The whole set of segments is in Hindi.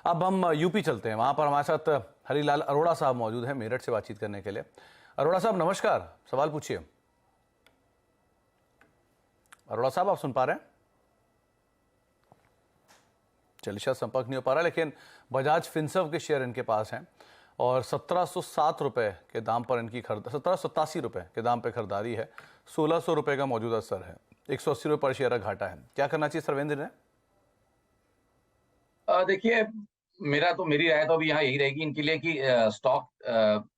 अब हम यूपी चलते हैं। वहां पर हमारे साथ हरीलाल अरोड़ा साहब मौजूद हैं मेरठ से बातचीत करने के लिए। अरोड़ा साहब नमस्कार, सवाल पूछिए। अरोड़ा साहब आप सुन पा रहे हैं? चलिए शायद संपर्क नहीं हो पा रहा, लेकिन बजाज फिनसर्व के शेयर इनके पास हैं और 1707 रुपए के दाम पर इनकी 1787 रुपए के दाम पे खरीदारी है। 1600 रुपए का मौजूदा स्तर है। 180 रुपए पर शेयर का घाटा है। क्या करना चाहिए सर्वेंद्र ने? देखिए, मेरी राय तो अभी यहाँ यही रहेगी इनके लिए कि स्टॉक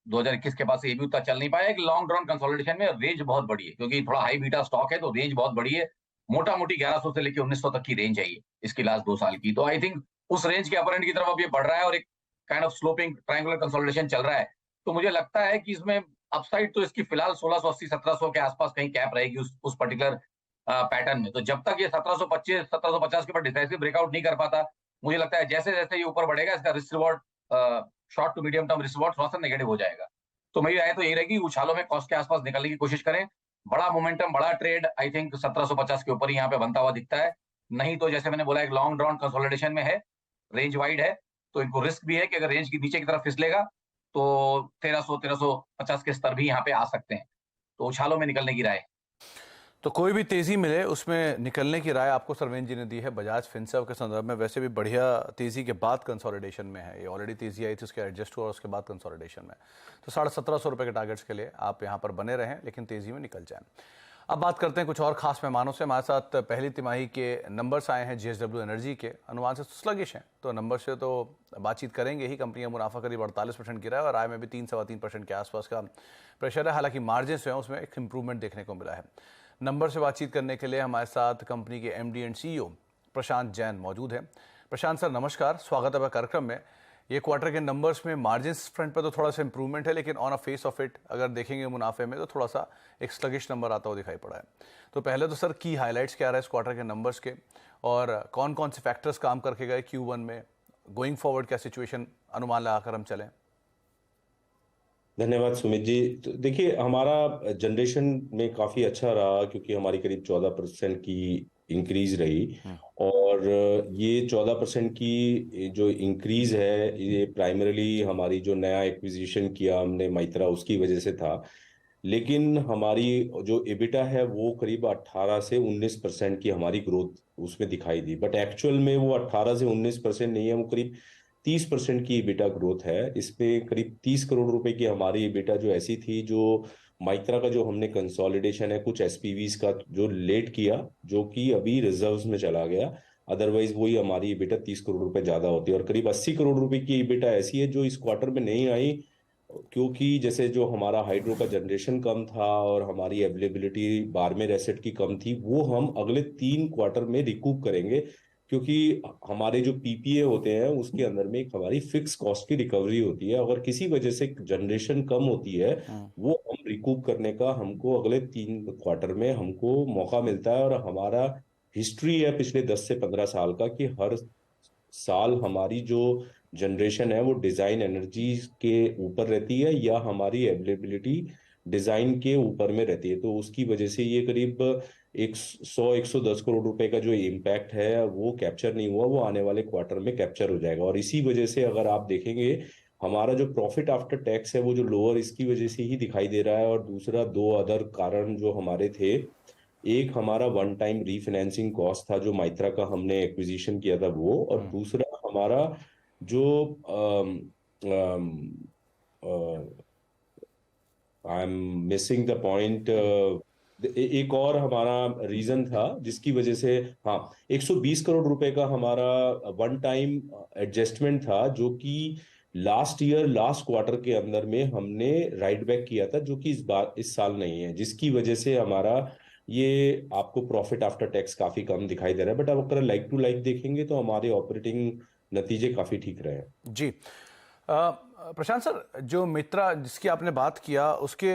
2021 के बाद से ये भी उतना चल नहीं पाया। एक लॉन्ग ड्रॉन कंसोलिडेशन में रेंज बहुत बड़ी है, क्योंकि थोड़ा हाई बीटा स्टॉक है तो रेंज बहुत बड़ी है। मोटा मोटी 1100 से लेकर 1900 तक की रेंज है ये इसकी लास्ट 2 साल की। तो आई थिंक उस रेंज के अपर एंड की तरफ अब ये बढ़ रहा है और एक kind of sloping triangular consolidation चल रहा है। तो मुझे लगता है कि इसमें अपसाइड तो इसकी फिलहाल 1680 1700 के आसपास कहीं कैप रहेगी उस पर्टिकुलर पैटर्न में। तो जब तक ये 1725 1750 के ऊपर डिसाइसिव ब्रेकआउट नहीं कर पाता, मुझे लगता है जैसे जैसे ये ऊपर बढ़ेगा इसका risk reward, short to medium term risk reward थोड़ा सा नेगेटिव हो जाएगा। तो मेरी राय तो यही रहेगी, उछालों में कॉस्ट के आसपास निकलने की कोशिश करें। बड़ा मोमेंटम, बड़ा ट्रेड आई थिंक 1750 के ऊपर ही यहाँ पे बनता हुआ दिखता है। नहीं तो जैसे मैंने बोला, एक लॉन्ग ड्रॉन कंसोलिडेशन में है, रेंज वाइड है, तो इनको रिस्क भी है कि अगर रेंज की नीचे की तरफ फिसलेगा तो 1300 1350 के स्तर भी यहाँ पे आ सकते हैं। तो उछालों में निकलने की राय। तो कोई भी तेजी मिले उसमें निकलने की राय आपको सर्वेंद्र जी ने दी है बजाज फिनसर्व के संदर्भ में। वैसे भी बढ़िया तेजी के बाद कंसोलिडेशन में है, ये ऑलरेडी तेजी आई थी, उसके एडजस्ट हुआ और उसके बाद कंसोलिडेशन में। तो 1750 रुपए के टारगेट्स के लिए आप यहाँ पर बने रहें, लेकिन तेजी में निकल जाएं। अब बात करते हैं कुछ और खास मेहमानों से। हमारे साथ पहली तिमाही के नंबर्स आए हैं जेएसडब्ल्यू एनर्जी के। अनुमान से स्लगिश हैं, तो नंबर से तो बातचीत करेंगे ही। कंपनी का मुनाफा करीब 48% गिरा है और आय में भी 3-3.25% के आसपास का प्रेशर है। हालांकि मार्जिन जो है उसमें एक इंप्रूवमेंट देखने को मिला है। नंबर से बातचीत करने के लिए हमारे साथ कंपनी के एमडी एंड सीईओ प्रशांत जैन मौजूद हैं। प्रशांत सर नमस्कार, स्वागत है कार्यक्रम में। ये क्वार्टर के नंबर्स में मार्जिन फ्रंट पर तो थोड़ा सा इंप्रूवमेंट है, लेकिन on a face of it अगर देखेंगे मुनाफे में तो थोड़ा सा एक स्लगिश नंबर आता हुआ दिखाई पड़ा है। तो पहले तो सर की हाइलाइट्स क्या रहा है इस क्वार्टर के नंबर्स के, और कौन कौन से फैक्टर्स काम करके गए Q1 में, गोइंग फॉरवर्ड क्या सिचुएशन अनुमान लगाकर हम चलें? धन्यवाद सुमित जी। तो देखिए, हमारा जनरेशन में काफी अच्छा रहा, क्योंकि हमारी करीब 14% की इंक्रीज रही। और ये 14% की जो इंक्रीज है, ये प्राइमरीली हमारी जो नया एक्विजिशन किया हमने माइत्रा, उसकी वजह से था। लेकिन हमारी जो एबिटा है वो करीब 18 से 19% की हमारी ग्रोथ उसमें दिखाई दी। बट एक्चुअल में वो 18 से 19% नहीं है, वो करीब 30% की एबिटा ग्रोथ है। इसमें करीब 30 करोड़ रुपए की हमारी एबिटा जो ऐसी थी, जो माइत्रा का जो हमने कंसोलिडेशन है कुछ एसपीवीज का जो लेट किया, जो कि अभी रिजर्व्स में चला गया। अदरवाइज वही हमारी एबिटा 30 करोड़ रुपए ज्यादा होती है। और करीब 80 करोड़ रुपए की एबिटा ऐसी है जो इस क्वार्टर में नहीं आई, क्योंकि जैसे जो हमारा हाइड्रो का जनरेशन कम था और हमारी अवेलेबिलिटी बारमेर एसेट की कम थी, वो हम अगले 3 क्वार्टर में रिकूप करेंगे। क्योंकि हमारे जो पीपीए होते हैं उसके अंदर में एक हमारी फिक्स कॉस्ट की रिकवरी होती है। अगर किसी वजह से जनरेशन कम होती है, वो हम रिकूप करने का हमको अगले 3 क्वार्टर में हमको मौका मिलता है। और हमारा हिस्ट्री है पिछले 10 से 15 साल का कि हर साल हमारी जो जनरेशन है वो डिजाइन एनर्जी के ऊपर रहती है या हमारी अवेलेबिलिटी डिजाइन के ऊपर में रहती है। तो उसकी वजह से ये करीब 100-110 करोड़ रुपए का जो इम्पैक्ट है वो कैप्चर नहीं हुआ, वो आने वाले क्वार्टर में कैप्चर हो जाएगा। और इसी वजह से अगर आप देखेंगे, हमारा जो प्रॉफिट आफ्टर टैक्स है वो जो लोअर इसकी वजह से ही दिखाई दे रहा है। और दूसरा, 2 अदर कारण जो हमारे थे, एक हमारा वन टाइम रीफाइनेंसिंग कॉस्ट था जो माइत्रा का हमने एक्विजिशन किया था वो, और दूसरा हमारा जो I am missing the point, एक और हमारा रीजन था जिसकी वजह से, हाँ, 120 करोड़ रुपए का हमारा वन टाइम एडजस्टमेंट था, जो कि लास्ट ईयर लास्ट क्वार्टर के अंदर में हमने राइट बैक किया था, जो कि इस साल नहीं है, जिसकी वजह से हमारा ये आपको प्रॉफिट आफ्टर टैक्स काफी कम दिखाई दे रहा है। बट अब अगर लाइक टू लाइक देखेंगे तो हमारे ऑपरेटिंग नतीजे काफी ठीक रहे हैं। जी प्रशांत सर, जो मित्रा जिसकी आपने बात किया उसकी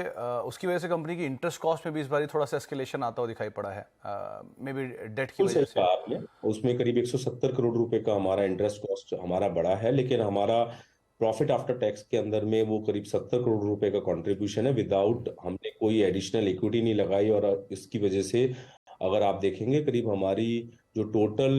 वजह से कंपनी की इंटरेस्ट कॉस्ट में भी इस बार थोड़ा सा एस्केलेशन आता हुआ दिखाई पड़ा है, मे बी डेट की वजह से। आपने उसमें करीब 170 करोड़ रुपए का हमारा इंटरेस्ट कॉस्ट हमारा बढ़ा है, लेकिन हमारा प्रॉफिट आफ्टर टैक्स के अंदर में वो करीब 70 करोड़ रुपए का कंट्रीब्यूशन है, विदाउट हमने कोई एडिशनल इक्विटी नहीं लगाई। और इसकी वजह से अगर आप देखेंगे, करीब हमारी जो टोटल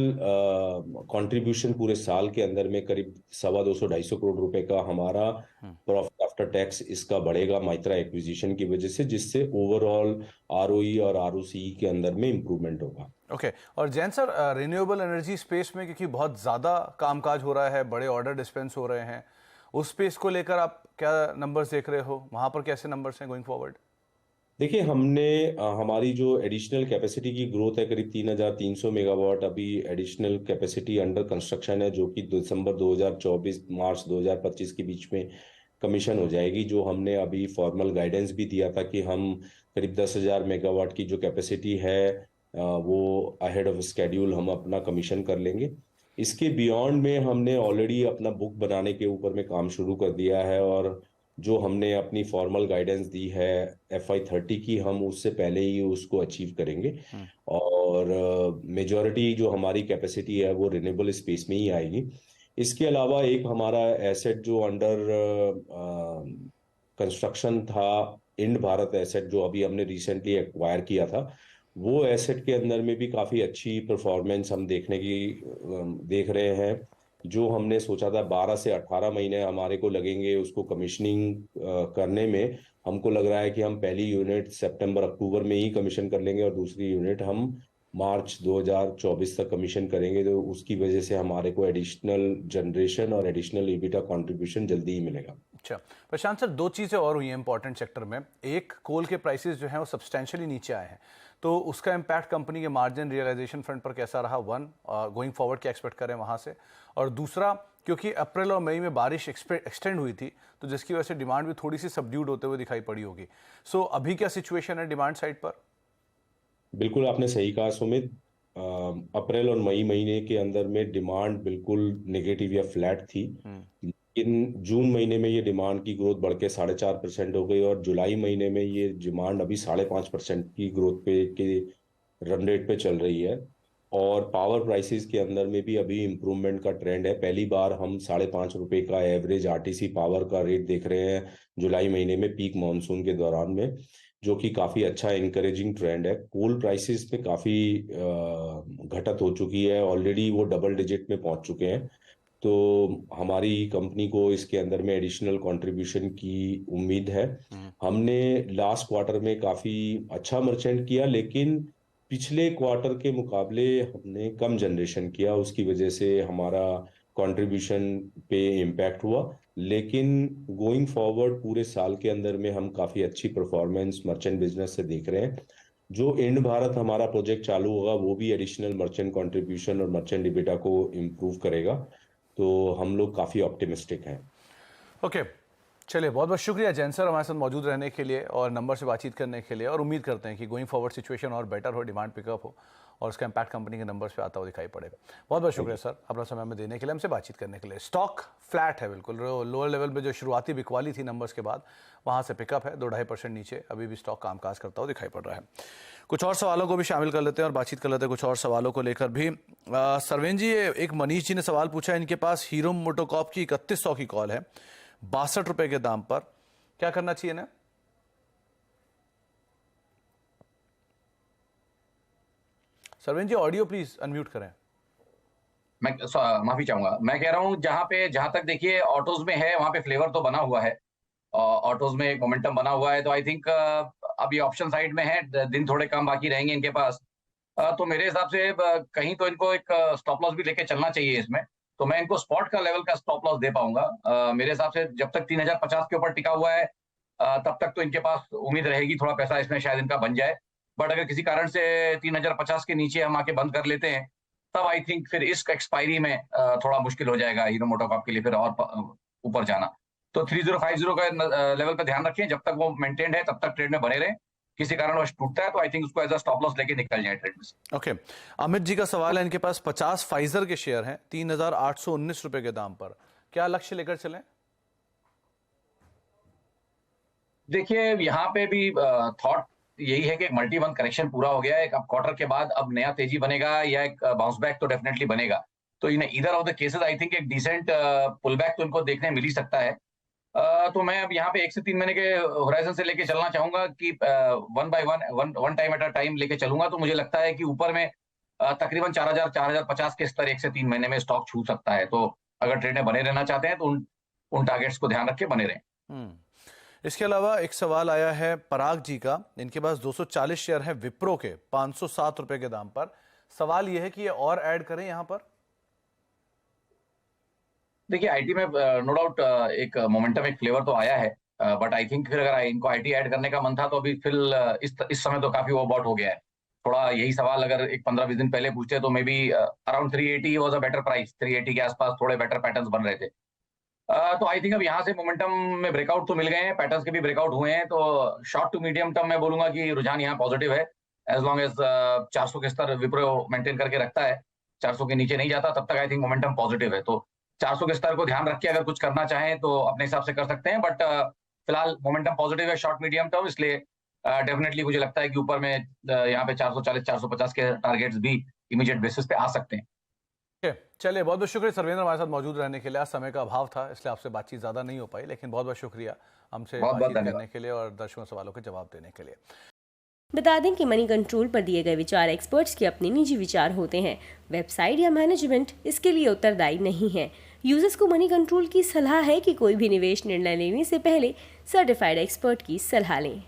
कंट्रीब्यूशन पूरे साल के अंदर में करीब 250-250 करोड़ रुपए का हमारा प्रॉफिट आफ्टर टैक्स इसका बढ़ेगा माइत्रा एक्विजिशन की वजह से, जिससे ओवरऑल आरओई और आरओसीई के अंदर में इंप्रूवमेंट होगा। ओके और Jain sir, renewable energy space में क्योंकि बहुत ज़्यादा कामकाज हो रहा है, बड़े ऑर्डर डिस्पेंस हो रहे हैं, उस स्पेस को लेकर आप क्या नंबर्स देख रहे हो? वहाँ पर कैसे नंबर्स हैं गोइंग फॉरवर्ड? देखिए, हमने हमारी जो एडिशनल कैपेसिटी की ग्रोथ है करीब 3,300 मेगावाट अभी एडिशनल कैपेसिटी अंडर कंस्ट्रक्शन है, जो कि दिसंबर 2024 मार्च 2025 के बीच में कमीशन हो जाएगी। जो हमने अभी फॉर्मल गाइडेंस भी दिया था कि हम करीब 10,000 मेगावाट की जो कैपेसिटी है वो अहेड ऑफ स्केड्यूल हम अपना कमीशन कर लेंगे। इसके बियॉन्ड में हमने ऑलरेडी अपना बुक बनाने के ऊपर में काम शुरू कर दिया है, और जो हमने अपनी फॉर्मल गाइडेंस दी है FY30 की, हम उससे पहले ही उसको अचीव करेंगे। और मेजॉरिटी जो हमारी कैपेसिटी है वो रिन्यूएबल स्पेस में ही आएगी। इसके अलावा एक हमारा एसेट जो अंडर कंस्ट्रक्शन था, इंड भारत एसेट, जो अभी हमने रिसेंटली एक्वायर किया था, वो एसेट के अंदर में भी काफ़ी अच्छी परफॉर्मेंस हम देख रहे हैं। जो हमने सोचा था 12 से 18 महीने हमारे को लगेंगे उसको कमीशनिंग करने में, हमको लग रहा है कि हम पहली यूनिट सितंबर अक्टूबर में ही कमीशन कर लेंगे और दूसरी यूनिट हम मार्च 2024 तक कमीशन करेंगे। तो उसकी वजह से हमारे को एडिशनल जनरेशन और एडिशनल EBITDA कंट्रीब्यूशन जल्दी ही मिलेगा। अच्छा प्रशांत सर, दो चीज़ें और हुई हैं इंपॉर्टेंट सेक्टर में। एक, कोल के प्राइसेस जो हैं वो सब्सटेंशियली नीचे आए हैं, तो उसका इम्पैक्ट कंपनी के मार्जिन रियलाइजेशन फ्रंट पर कैसा रहा? वन, गोइंग फॉरवर्ड क्या एक्सपेक्ट करें वहाँ से? और दूसरा, क्योंकि अप्रैल और मई में बारिश एक्सटेंड हुई थी, तो जिसकी वजह से डिमांड भी थोड़ी सी सबड्यूड होते हुए दिखाई पड़ी होगी। सो अभी क्या सिचुएशन है डिमांड साइड पर? बिल्कुल आपने सही कहा सुमित। अप्रैल और मई महीने के अंदर में डिमांड बिल्कुल नेगेटिव या फ्लैट थी, लेकिन जून महीने में ये डिमांड की ग्रोथ बढ़ के 4.5% हो गई, और जुलाई महीने में ये डिमांड अभी 5.5% की ग्रोथ पे के रन रेट पे चल रही है। और पावर प्राइसेस के अंदर में भी अभी इम्प्रूवमेंट का ट्रेंड है। पहली बार हम 5.5 रुपए का एवरेज RTC पावर का रेट देख रहे हैं जुलाई महीने में, पीक मानसून के दौरान में, जो कि काफ़ी अच्छा इंकरेजिंग ट्रेंड है। कोल प्राइसेस में काफ़ी घटत हो चुकी है, ऑलरेडी वो डबल डिजिट में पहुंच चुके हैं। तो हमारी कंपनी को इसके अंदर में एडिशनल कंट्रीब्यूशन की उम्मीद है। हमने लास्ट क्वार्टर में काफ़ी अच्छा मर्चेंट किया, लेकिन पिछले क्वार्टर के मुकाबले हमने कम जनरेशन किया, उसकी वजह से हमारा कंट्रीब्यूशन पे इम्पैक्ट हुआ। लेकिन गोइंग फॉरवर्ड पूरे साल के अंदर में हम काफ़ी अच्छी परफॉर्मेंस मर्चेंट बिजनेस से देख रहे हैं। जो इंड भारत हमारा प्रोजेक्ट चालू होगा वो भी एडिशनल मर्चेंट कंट्रीब्यूशन और मर्चेंट EBITDA को इम्प्रूव करेगा। तो हम लोग काफ़ी ऑप्टिमिस्टिक हैं। ओके, चलिए, बहुत बहुत शुक्रिया जैन सर हमारे साथ मौजूद रहने के लिए और नंबर से बातचीत करने के लिए, और उम्मीद करते हैं कि गोइंग फॉरवर्ड सिचुएशन और बेटर हो, डिमांड पिकअप हो और उसका इम्पैक्ट कंपनी के नंबर्स पे आता हुआ दिखाई पड़ेगा। बहुत बहुत शुक्रिया सर अपना समय में देने के लिए, हमसे बातचीत करने के लिए। स्टॉक फ्लैट है बिल्कुल, लोअर लेवल पे जो शुरुआती बिकवाली थी नंबर्स के बाद, वहाँ से पिकअप है 2-2.5% नीचे, अभी भी स्टॉक कामकाज करता हुआ दिखाई पड़ रहा है। कुछ और सवालों को भी शामिल कर लेते हैं और बातचीत कर लेते हैं कुछ और सवालों को लेकर भी। सरवेन जी, एक मनीष जी ने सवाल पूछा है, इनके पास हीरो मोटोकॉर्प की 3100 की कॉल है 62 रुपए के दाम पर, क्या करना चाहिए ना? सरवेन जी, ऑडियो प्लीज अनम्यूट करें। मैं माफी चाहूंगा, मैं कह रहा हूं जहां तक देखिए ऑटोज में है, वहां पे फ्लेवर तो बना हुआ है, ऑटोज में एक मोमेंटम बना हुआ है। तो आई थिंक अब ये ऑप्शन साइड में है, दिन थोड़े कम बाकी रहेंगे इनके पास, तो मेरे हिसाब से कहीं तो इनको एक स्टॉप लॉस भी लेके चलना चाहिए इसमें। तो मैं इनको स्पॉट का लेवल का स्टॉप लॉस दे पाऊंगा। मेरे हिसाब से जब तक 3050 के ऊपर टिका हुआ है तब तक तो इनके पास उम्मीद रहेगी, थोड़ा पैसा इसमें शायद इनका बन जाए। बट अगर किसी कारण से 3050 के नीचे हम आके बंद कर लेते हैं, तब आई थिंक फिर इस एक्सपायरी में थोड़ा मुश्किल हो जाएगा हीरो मोटोकॉर्प के लिए फिर और ऊपर जाना। तो 3050 का लेवल का ध्यान रखें, जब तक वो मेंटेन्ड है तब तक ट्रेड में बने रहे। किसी कारणवश टूटता है तो आई थिंक उसको एज अ स्टॉप लॉस लेके निकल जाए ट्रेड में से। ओके, अमित जी का सवाल है, इनके पास 50 फाइजर के शेयर हैं 3819 रुपए के दाम पर, क्या लक्ष्य लेकर चलें? देखिए, यहाँ पे भी थॉट यही है कि एक मल्टी मंथ करेक्शन पूरा हो गया है, अब क्वार्टर के बाद अब नया तेजी बनेगा या एक बाउंस बैक तो डेफिनेटली बनेगा। तो in either of the cases I think एक डिसेंट पुल बैक तो इनको देखने मिल ही सकता है। तो मैं अब यहाँ पे 1 से 3 महीने के होराइजन से लेके चलना चाहूंगा कि one by one time at a time लेके चलूंगा। तो मुझे लगता है कि ऊपर में तकरीबन 4050 के स्तर 1 से 3 महीने में स्टॉक छू सकता है। तो अगर ट्रेड में बने रहना चाहते हैं तो उन टारगेट्स को ध्यान रख के बने रहें। इसके अलावा एक सवाल आया है पराग जी का, इनके पास 240 शेयर है विप्रो के 507 रुपए के दाम पर। सवाल यह है कि ये और ऐड करें यहां पर। देखिए आईटी में नो डाउट एक मोमेंटम, एक फ्लेवर तो आया है, बट आई थिंक फिर अगर इनको आईटी ऐड करने का मन था तो अभी फिर इस समय तो काफी ओवरबॉट हो गया है। थोड़ा यही सवाल अगर एक 15-20 दिन पहले पूछते तो may be around 380 was a better price, 380 के आसपास थोड़े बेटर पैटर्न्स बन रहे थे। तो आई थिंक अब यहाँ से मोमेंटम में ब्रेकआउट तो मिल गए हैं, पैटर्न्स के भी ब्रेकआउट हुए हैं, तो शॉर्ट टू मीडियम टर्म मैं बोलूंगा कि रुझान यहाँ पॉजिटिव है। एज लॉन्ग एज 400 के स्तर विप्रो मेंटेन करके रखता है, 400 के नीचे नहीं जाता, तब तक आई थिंक मोमेंटम पॉजिटिव है। तो 400 के स्तर को ध्यान रख के अगर कुछ करना चाहें तो अपने हिसाब से कर सकते हैं, बट फिलहाल मोमेंटम पॉजिटिव है शॉर्ट मीडियम टर्म, इसलिए डेफिनेटली मुझे लगता है कि ऊपर में यहाँ पे 440-450 के टारगेट्स भी इमीडिएट बेसिस पे आ सकते हैं। चलिए, बहुत बहुत शुक्रिया सर्वेंद्र हमारे साथ मौजूद रहने के लिए। आज समय का अभाव था इसलिए आपसे बातचीत ज्यादा नहीं हो पाई, लेकिन बहुत बहुत शुक्रिया हमसे बातचीत करने के लिए और दर्शकों सवालों के जवाब देने के लिए। बता दें कि मनी कंट्रोल पर दिए गए विचार एक्सपर्ट्स के अपने निजी विचार होते हैं। वेबसाइट या मैनेजमेंट इसके लिए उत्तरदायी नहीं है। यूजर्स को मनी कंट्रोल की सलाह है कि कोई भी निवेश निर्णय लेने से पहले सर्टिफाइड एक्सपर्ट की सलाह लें।